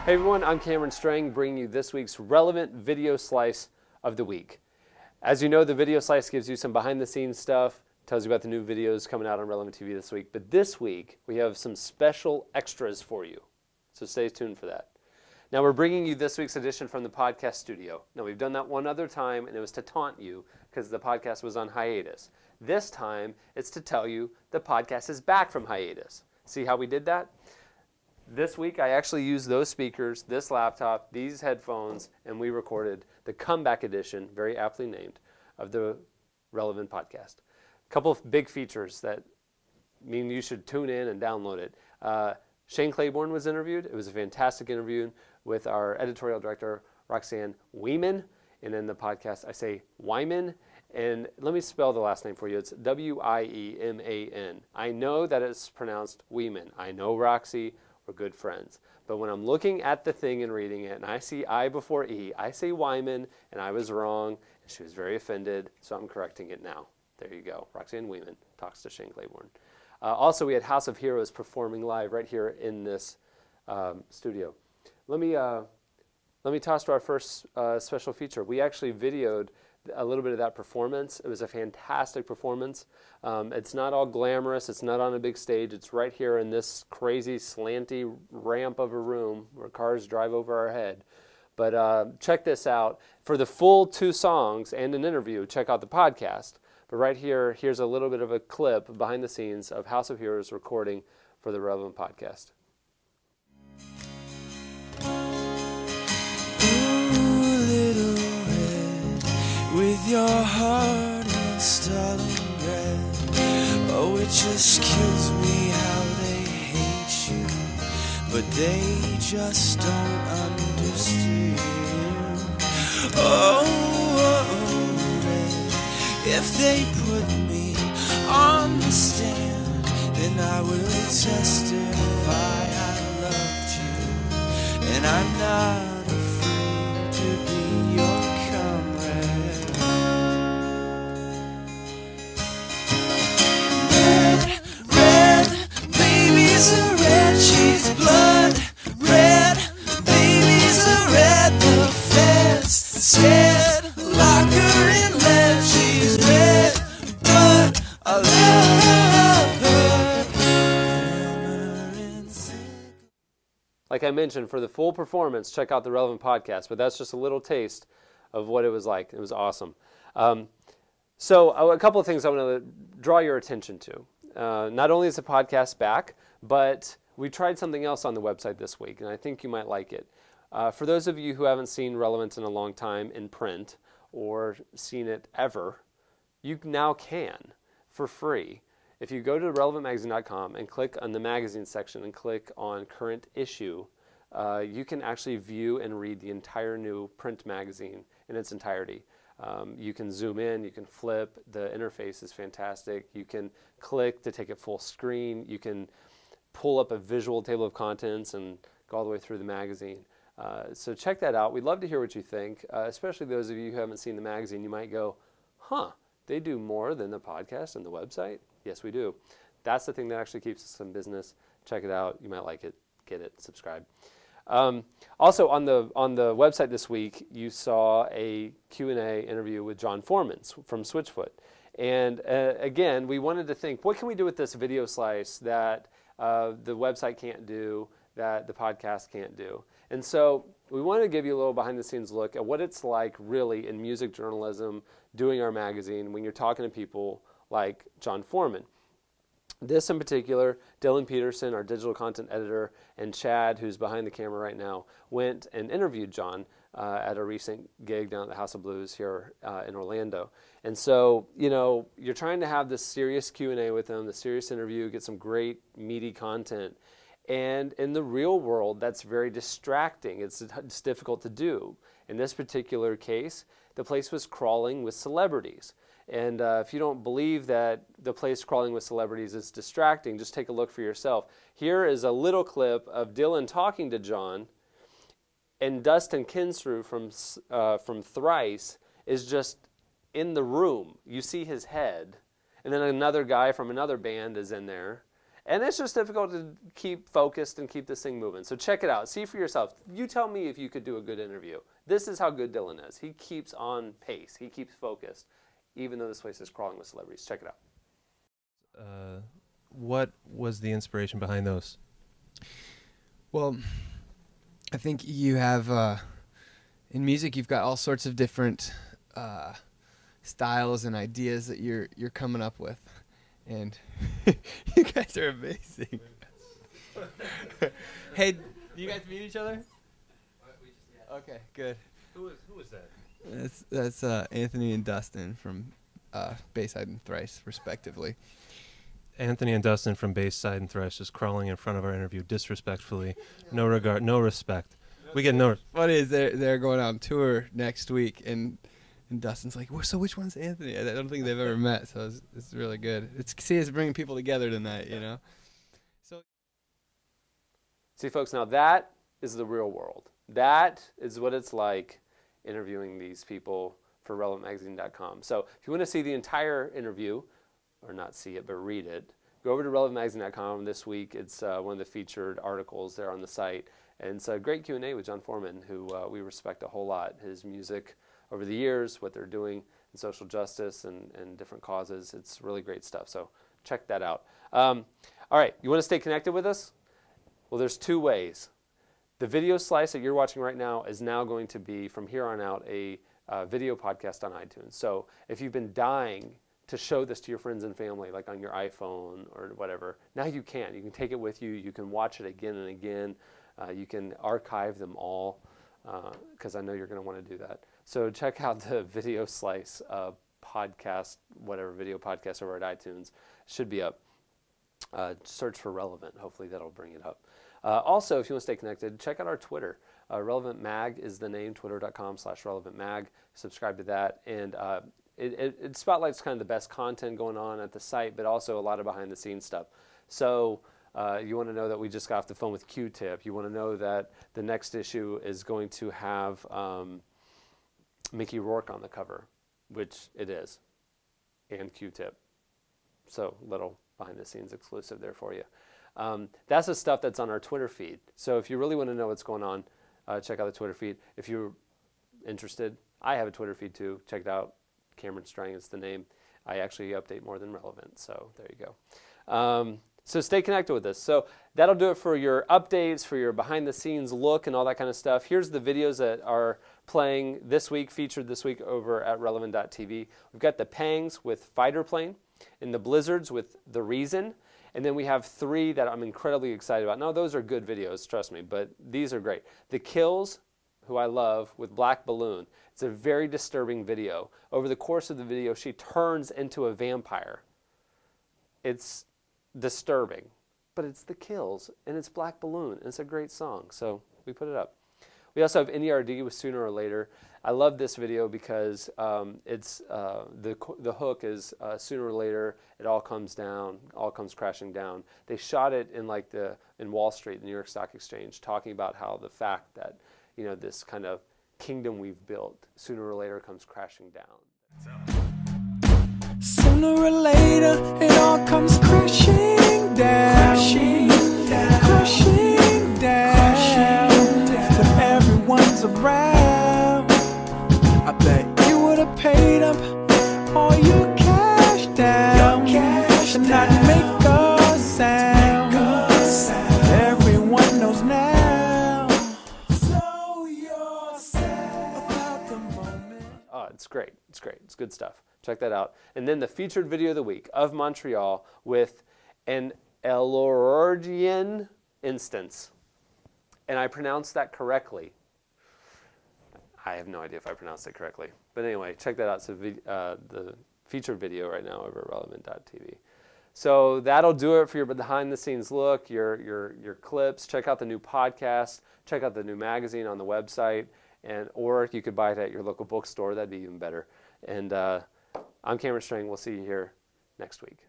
Hey everyone, I'm Cameron Strang, bringing you this week's relevant video slice of the week. As you know, the video slice gives you some behind the scenes stuff, tells you about the new videos coming out on Relevant TV this week. But this week, we have some special extras for you. So stay tuned for that. Now we're bringing you this week's edition from the podcast studio. Now we've done that one other time, and it was to taunt you because the podcast was on hiatus. This time, it's to tell you the podcast is back from hiatus. See how we did that? This week, I actually used those speakers, this laptop, these headphones, and we recorded the comeback edition, very aptly named, of the Relevant podcast. A couple of big features that mean you should tune in and download it. Shane Claiborne was interviewed. It was a fantastic interview with our editorial director, Roxanne Weeman. And in the podcast, I say Wyman. And let me spell the last name for you. It's W-I-E-M-A-N. I know that it's pronounced Weeman. I know Roxy. We're good friends. But when I'm looking at the thing and reading it, and I see I before E, I say Wyman, and I was wrong, and she was very offended, so I'm correcting it now. There you go. Roxanne Weeman talks to Shane Claiborne. Also, we had House of Heroes performing live right here in this studio. Let me toss to our first special feature. We actually videoed a little bit of that performance. It was a fantastic performance. It's not all glamorous. It's not on a big stage. It's right here in this crazy slanty ramp of a room where cars drive over our head. But check this out. For the full 2 songs and an interview, check out the podcast. But right here, here's a little bit of a clip behind the scenes of House of Heroes recording for the Relevant podcast. Ooh, little red, with your heart in Stalingrad. Oh, it just kills me how they hate you, but they just don't understand. If they put me on the stand, then I will testify I loved you, and I'm not afraid to be your comrade. Red, red, baby's a red, she's blood. Red, baby's a red, the feds said lock her in lead. She's red, but I love her. Like I mentioned, for the full performance, check out the Relevant podcast, but that's just a little taste of what it was like. It was awesome. So a couple of things I want to draw your attention to. Not only is the podcast back, but we tried something else on the website this week, and I think you might like it. For those of you who haven't seen Relevant in a long time in print or seen it ever, you now can for free. If you go to relevantmagazine.com and click on the magazine section and click on current issue, you can actually view and read the entire new print magazine in its entirety. You can zoom in, you can flip, the interface is fantastic. You can click to take it full screen. You can pull up a visual table of contents and go all the way through the magazine. So check that out. We'd love to hear what you think, especially those of you who haven't seen the magazine. You might go, huh, they do more than the podcast and the website? Yes, we do. That's the thing that actually keeps us in business. Check it out. You might like it. Get it. Subscribe. Also, on the website this week, you saw a Q&A interview with John Foreman from Switchfoot. And again, we wanted to think, what can we do with this video slice that the website can't do, that the podcast can't do? And so we wanted to give you a little behind-the-scenes look at what it's like really in music journalism, doing our magazine, when you're talking to people like John Foreman. This in particular, Dylan Peterson, our digital content editor, and Chad, who's behind the camera right now, went and interviewed John at a recent gig down at the House of Blues here in Orlando. And so, you know, you're trying to have this serious Q&A with him, the serious interview, get some great meaty content. And in the real world, that's very distracting. It's difficult to do. In this particular case, the place was crawling with celebrities. And if you don't believe that the place crawling with celebrities is distracting, just take a look for yourself. Here is a little clip of Dylan talking to John, and Dustin Kinsrew from Thrice is just in the room. You see his head, and then another guy from another band is in there. And it's just difficult to keep focused and keep this thing moving. So check it out. See for yourself. You tell me if you could do a good interview. This is how good Dylan is. He keeps on pace. He keeps focused, even though this place is crawling with celebrities. Check it out. What was the inspiration behind those? Well, I think you have, in music, you've got all sorts of different styles and ideas that you're coming up with. And you guys are amazing. Hey, do you guys meet each other? Okay, good. Who is that? That's Anthony and Dustin from Bayside and Thrice, respectively. Anthony and Dustin from Bayside and Thrice just crawling in front of our interview disrespectfully. No regard, no respect. We get no. What is they're going on tour next week, and Dustin's like, well, so which one's Anthony? I don't think they've ever met, so it's really good. It's bringing people together tonight, you know. So, see, folks, now that is the real world. That is what it's like interviewing these people for relevantmagazine.com. So if you want to see the entire interview, or not see it, but read it, go over to relevantmagazine.com this week. It's one of the featured articles there on the site. And it's a great Q&A with John Foreman, who we respect a whole lot. His music over the years, what they're doing in social justice and different causes. It's really great stuff, so check that out. All right, you want to stay connected with us? Well, there's two ways. The video slice that you're watching right now is now going to be, from here on out, a video podcast on iTunes. So if you've been dying to show this to your friends and family, like on your iPhone or whatever, now you can. You can take it with you. You can watch it again and again. You can archive them all, because I know you're going to want to do that. So check out the video slice podcast, whatever video podcast over at iTunes. It should be up. Search for Relevant. Hopefully that'll bring it up. Also, if you want to stay connected, check out our Twitter. Relevant Mag is the name, twitter.com/relevantmag. Subscribe to that. And it spotlights kind of the best content going on at the site, but also a lot of behind-the-scenes stuff. So you want to know that we just got off the phone with Q-Tip. You want to know that the next issue is going to have Mickey Rourke on the cover, which it is, and Q-Tip. So little behind-the-scenes exclusive there for you. That's the stuff that's on our Twitter feed. So if you really want to know what's going on, check out the Twitter feed. If you're interested, I have a Twitter feed too. Check it out. Cameron Strang is the name. I actually update more than Relevant, so there you go. So stay connected with us. So that'll do it for your updates, for your behind-the-scenes look and all that kind of stuff. Here's the videos that are playing this week, featured this week over at relevant.tv. We've got the Pangs with Fighter Plane and the Blizzards with The Reason. And then we have three that I'm incredibly excited about. Now, those are good videos, trust me, but these are great. The Kills, who I love, with Black Balloon. It's a very disturbing video. Over the course of the video, she turns into a vampire. It's disturbing, but it's The Kills, and it's Black Balloon, and it's a great song, so we put it up. We also have NERD with Sooner or Later. I love this video because it's the hook is sooner or later it all comes down, all comes crashing down. They shot it in in Wall Street, the New York Stock Exchange, talking about how the fact that this kind of kingdom we've built sooner or later comes crashing down. Sooner or later, it all comes crashing down, crashing down, crashing down, when everyone's around. I bet you would have paid up all your cash down, and not make a sound. Everyone knows now. So you're sad about the moment. Oh, it's great. It's great. It's good stuff. Check that out. And then the featured video of the week of Montreal with an Elorgian instance. And I pronounced that correctly. I have no idea if I pronounced it correctly. But anyway, check that out. It's the featured video right now over at relevant.tv. So that'll do it for your behind-the-scenes look, your clips. Check out the new podcast. Check out the new magazine on the website. Or you could buy it at your local bookstore. That'd be even better. And I'm Cameron Strang. We'll see you here next week.